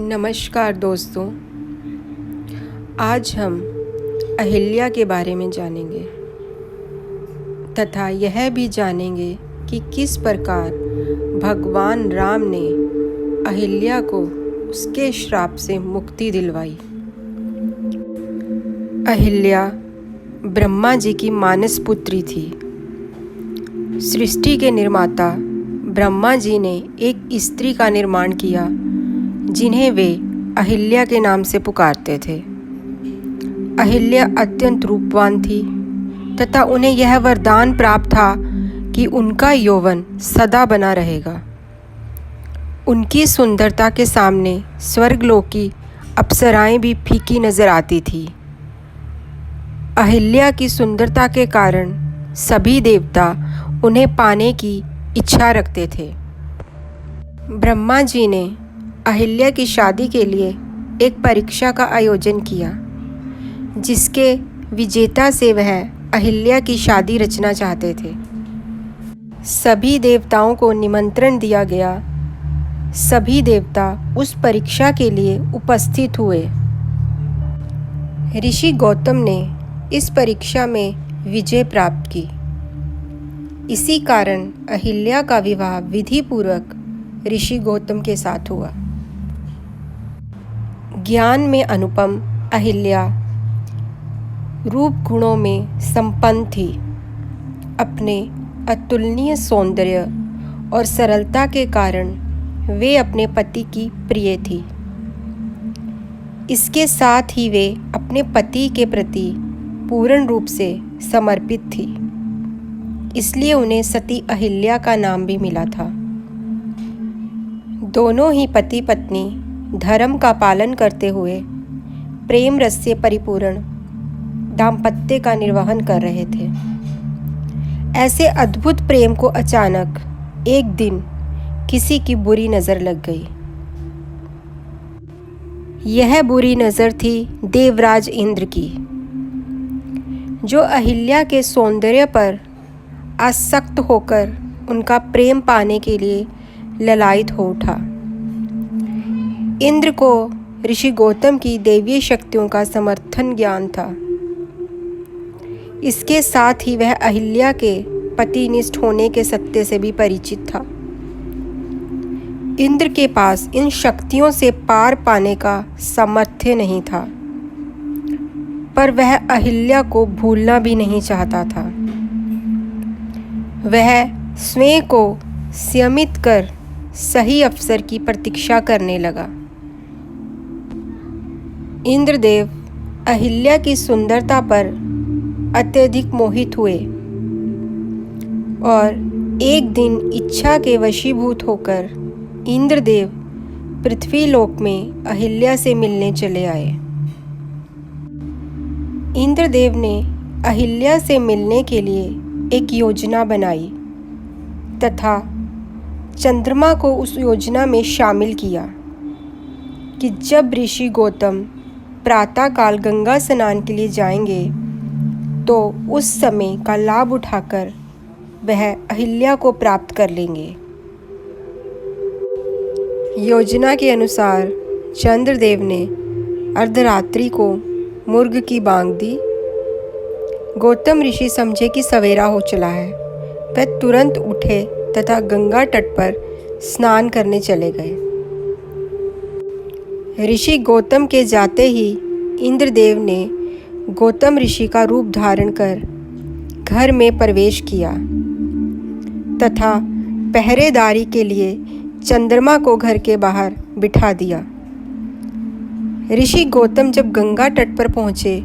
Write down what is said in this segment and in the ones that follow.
नमस्कार दोस्तों, आज हम अहिल्या के बारे में जानेंगे तथा यह भी जानेंगे कि किस प्रकार भगवान राम ने अहिल्या को उसके श्राप से मुक्ति दिलवाई। अहिल्या ब्रह्मा जी की मानस पुत्री थी। सृष्टि के निर्माता ब्रह्मा जी ने एक स्त्री का निर्माण किया जिन्हें वे अहिल्या के नाम से पुकारते थे। अहिल्या अत्यंत रूपवान थी तथा उन्हें यह वरदान प्राप्त था कि उनका यौवन सदा बना रहेगा। उनकी सुंदरता के सामने स्वर्गलोक की अप्सराएं भी फीकी नजर आती थी। अहिल्या की सुंदरता के कारण सभी देवता उन्हें पाने की इच्छा रखते थे। ब्रह्मा जी ने अहिल्या की शादी के लिए एक परीक्षा का आयोजन किया, जिसके विजेता से वह अहिल्या की शादी रचना चाहते थे। सभी देवताओं को निमंत्रण दिया गया। सभी देवता उस परीक्षा के लिए उपस्थित हुए। ऋषि गौतम ने इस परीक्षा में विजय प्राप्त की। इसी कारण अहिल्या का विवाह विधि पूर्वक ऋषि गौतम के साथ हुआ। ज्ञान में अनुपम अहिल्या रूप गुणों में संपन्न थी। अपने अतुलनीय सौंदर्य और सरलता के कारण वे अपने पति की प्रिय थी। इसके साथ ही वे अपने पति के प्रति पूर्ण रूप से समर्पित थी, इसलिए उन्हें सती अहिल्या का नाम भी मिला था। दोनों ही पति पत्नी धर्म का पालन करते हुए प्रेम रस से परिपूर्ण दाम्पत्य का निर्वहन कर रहे थे। ऐसे अद्भुत प्रेम को अचानक एक दिन किसी की बुरी नज़र लग गई। यह बुरी नज़र थी देवराज इंद्र की, जो अहिल्या के सौंदर्य पर आसक्त होकर उनका प्रेम पाने के लिए ललायित हो उठा। इंद्र को ऋषि गौतम की दैवीय शक्तियों का समर्थन ज्ञान था। इसके साथ ही वह अहिल्या के पतिनिष्ठ होने के सत्य से भी परिचित था। इंद्र के पास इन शक्तियों से पार पाने का सामर्थ्य नहीं था, पर वह अहिल्या को भूलना भी नहीं चाहता था। वह स्वयं को संयमित कर सही अवसर की प्रतीक्षा करने लगा। इंद्रदेव अहिल्या की सुंदरता पर अत्यधिक मोहित हुए और एक दिन इच्छा के वशीभूत होकर इंद्रदेव पृथ्वी लोक में अहिल्या से मिलने चले आए। इंद्रदेव ने अहिल्या से मिलने के लिए एक योजना बनाई तथा चंद्रमा को उस योजना में शामिल किया कि जब ऋषि गौतम प्रातःकाल गंगा स्नान के लिए जाएंगे तो उस समय का लाभ उठाकर वह अहिल्या को प्राप्त कर लेंगे। योजना के अनुसार चंद्रदेव ने अर्धरात्रि को मुर्ग की बांग दी। गौतम ऋषि समझे कि सवेरा हो चला है। वह तुरंत उठे तथा गंगा तट पर स्नान करने चले गए। ऋषि गौतम के जाते ही इंद्रदेव ने गौतम ऋषि का रूप धारण कर घर में प्रवेश किया तथा पहरेदारी के लिए चंद्रमा को घर के बाहर बिठा दिया। ऋषि गौतम जब गंगा तट पर पहुँचे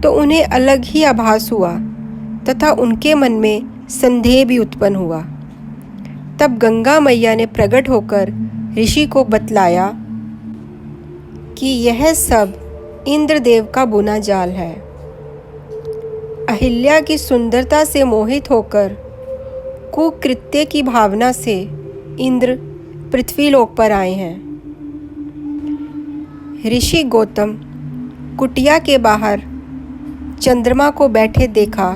तो उन्हें अलग ही आभास हुआ तथा उनके मन में संदेह भी उत्पन्न हुआ। तब गंगा मैया ने प्रकट होकर ऋषि को बतलाया कि यह सब इंद्रदेव का बुना जाल है। अहिल्या की सुंदरता से मोहित होकर कुकृत्य की भावना से इंद्र पृथ्वीलोक पर आए हैं। ऋषि गौतम कुटिया के बाहर चंद्रमा को बैठे देखा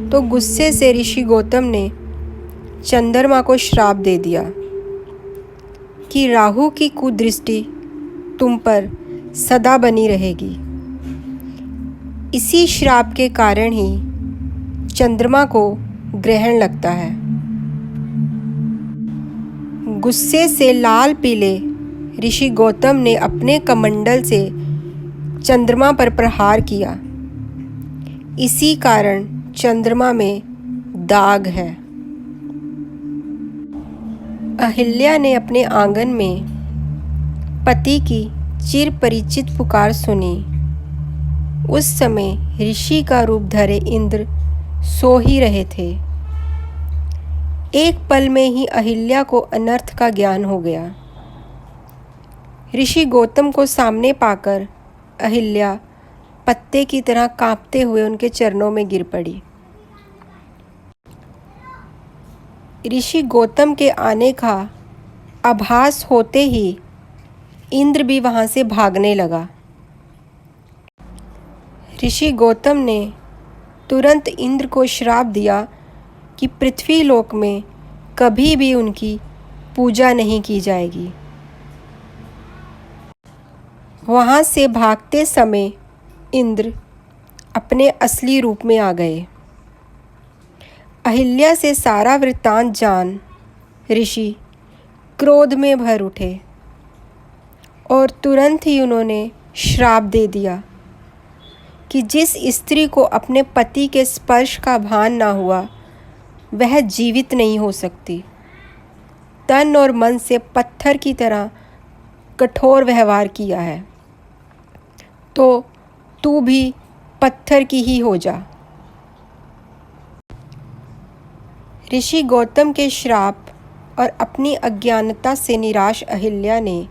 तो गुस्से से ऋषि गौतम ने चंद्रमा को श्राप दे दिया कि राहु की कुदृष्टि तुम पर सदा बनी रहेगी। इसी श्राप के कारण ही चंद्रमा को ग्रहण लगता है। गुस्से से लाल पीले ऋषि गौतम ने अपने कमंडल से चंद्रमा पर प्रहार किया। इसी कारण चंद्रमा में दाग है। अहिल्या ने अपने आंगन में पति की चिर परिचित पुकार सुनी। उस समय ऋषि का रूप धरे इंद्र सो ही रहे थे। एक पल में ही अहिल्या को अनर्थ का ज्ञान हो गया। ऋषि गौतम को सामने पाकर अहिल्या पत्ते की तरह कांपते हुए उनके चरणों में गिर पड़ी। ऋषि गौतम के आने का आभास होते ही इंद्र भी वहाँ से भागने लगा। ऋषि गौतम ने तुरंत इंद्र को श्राप दिया कि पृथ्वी लोक में कभी भी उनकी पूजा नहीं की जाएगी। वहाँ से भागते समय इंद्र अपने असली रूप में आ गए। अहिल्या से सारा वृत्तांत जान ऋषि क्रोध में भर उठे और तुरंत ही उन्होंने श्राप दे दिया कि जिस स्त्री को अपने पति के स्पर्श का भान ना हुआ वह जीवित नहीं हो सकती। तन और मन से पत्थर की तरह कठोर व्यवहार किया है तो तू भी पत्थर की ही हो जा। ऋषि गौतम के श्राप और अपनी अज्ञानता से निराश अहिल्या ने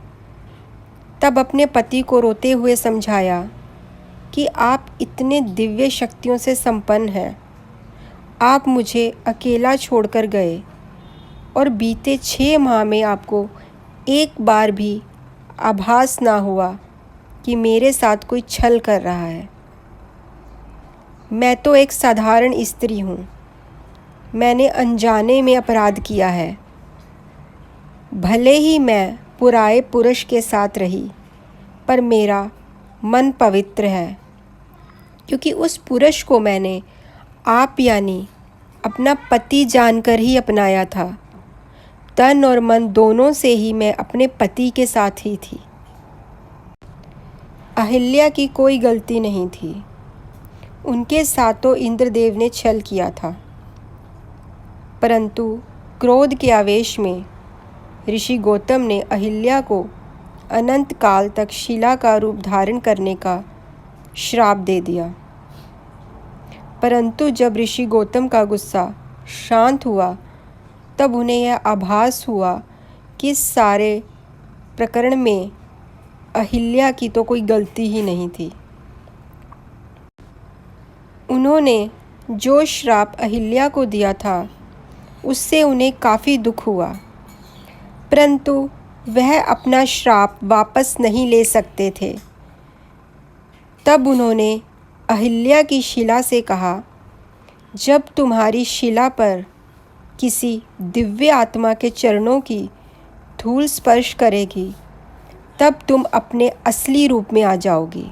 तब अपने पति को रोते हुए समझाया कि आप इतने दिव्य शक्तियों से संपन्न हैं, आप मुझे अकेला छोड़कर गए और बीते 6 माह में आपको एक बार भी आभास ना हुआ कि मेरे साथ कोई छल कर रहा है। मैं तो एक साधारण स्त्री हूँ, मैंने अनजाने में अपराध किया है। भले ही मैं पुराए पुरुष के साथ रही पर मेरा मन पवित्र है, क्योंकि उस पुरुष को मैंने आप यानी अपना पति जानकर ही अपनाया था। तन और मन दोनों से ही मैं अपने पति के साथ ही थी। अहिल्या की कोई गलती नहीं थी, उनके साथ तो इंद्रदेव ने छल किया था। परंतु क्रोध के आवेश में ऋषि गौतम ने अहिल्या को अनंत काल तक शिला का रूप धारण करने का श्राप दे दिया। परंतु जब ऋषि गौतम का गुस्सा शांत हुआ तब उन्हें यह आभास हुआ कि इस सारे प्रकरण में अहिल्या की तो कोई गलती ही नहीं थी। उन्होंने जो श्राप अहिल्या को दिया था उससे उन्हें काफ़ी दुख हुआ, परंतु वह अपना श्राप वापस नहीं ले सकते थे। तब उन्होंने अहिल्या की शिला से कहा, जब तुम्हारी शिला पर किसी दिव्य आत्मा के चरणों की धूल स्पर्श करेगी तब तुम अपने असली रूप में आ जाओगी।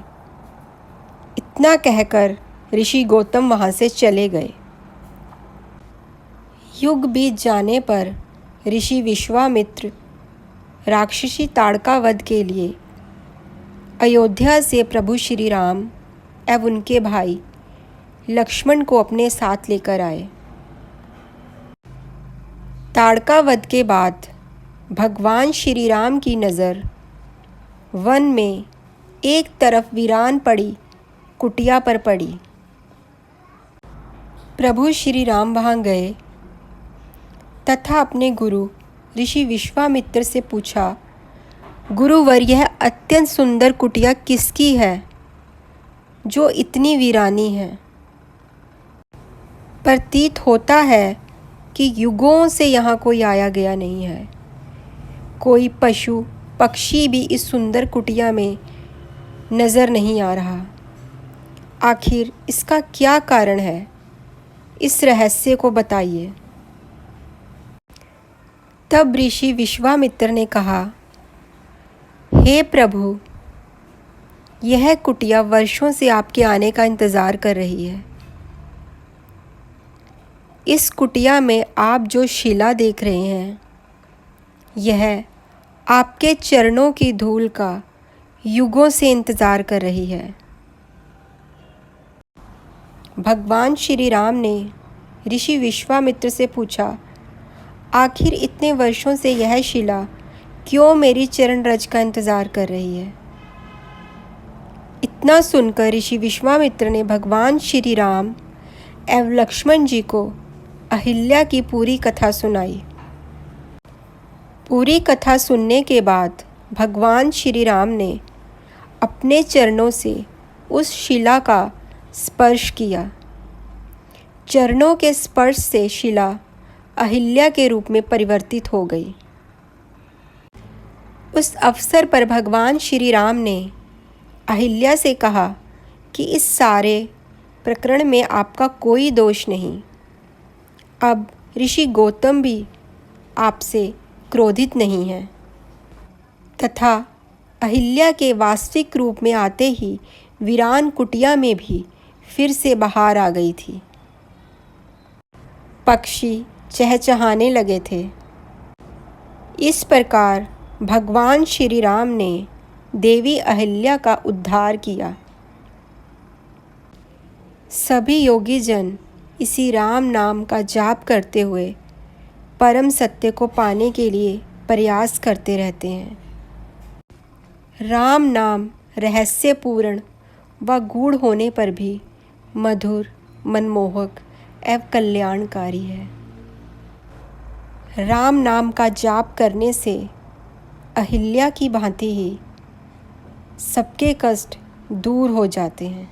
इतना कहकर ऋषि गौतम वहाँ से चले गए। युग बीत जाने पर ऋषि विश्वामित्र राक्षसी ताड़का वध के लिए अयोध्या से प्रभु श्री राम एवं उनके भाई लक्ष्मण को अपने साथ लेकर आए। ताड़का वध के बाद भगवान श्री राम की नज़र वन में एक तरफ वीरान पड़ी कुटिया पर पड़ी। प्रभु श्री राम वहाँ गए तथा अपने गुरु ऋषि विश्वामित्र से पूछा, गुरुवर यह अत्यंत सुंदर कुटिया किसकी है जो इतनी वीरानी है? प्रतीत होता है कि युगों से यहाँ कोई आया गया नहीं है। कोई पशु पक्षी भी इस सुंदर कुटिया में नज़र नहीं आ रहा। आखिर इसका क्या कारण है? इस रहस्य को बताइए। तब ऋषि विश्वामित्र ने कहा, हे प्रभु, यह कुटिया वर्षों से आपके आने का इंतज़ार कर रही है। इस कुटिया में आप जो शिला देख रहे हैं, यह आपके चरणों की धूल का युगों से इंतज़ार कर रही है। भगवान श्री राम ने ऋषि विश्वामित्र से पूछा, आखिर इतने वर्षों से यह शिला क्यों मेरी चरण रज का इंतज़ार कर रही है? इतना सुनकर ऋषि विश्वामित्र ने भगवान श्री राम एवं लक्ष्मण जी को अहिल्या की पूरी कथा सुनाई। पूरी कथा सुनने के बाद भगवान श्री राम ने अपने चरणों से उस शिला का स्पर्श किया। चरणों के स्पर्श से शिला अहिल्या के रूप में परिवर्तित हो गई। उस अवसर पर भगवान श्री राम ने अहिल्या से कहा कि इस सारे प्रकरण में आपका कोई दोष नहीं। अब ऋषि गौतम भी आपसे क्रोधित नहीं है तथा अहिल्या के वास्तविक रूप में आते ही वीरान कुटिया में भी फिर से बहार आ गई थी। पक्षी चहचहाने लगे थे। इस प्रकार भगवान श्री राम ने देवी अहिल्या का उद्धार किया। सभी योगी जन इसी राम नाम का जाप करते हुए परम सत्य को पाने के लिए प्रयास करते रहते हैं। राम नाम रहस्यपूर्ण व गूढ़ होने पर भी मधुर, मनमोहक एवं कल्याणकारी है। राम नाम का जाप करने से अहिल्या की भांति ही सबके कष्ट दूर हो जाते हैं।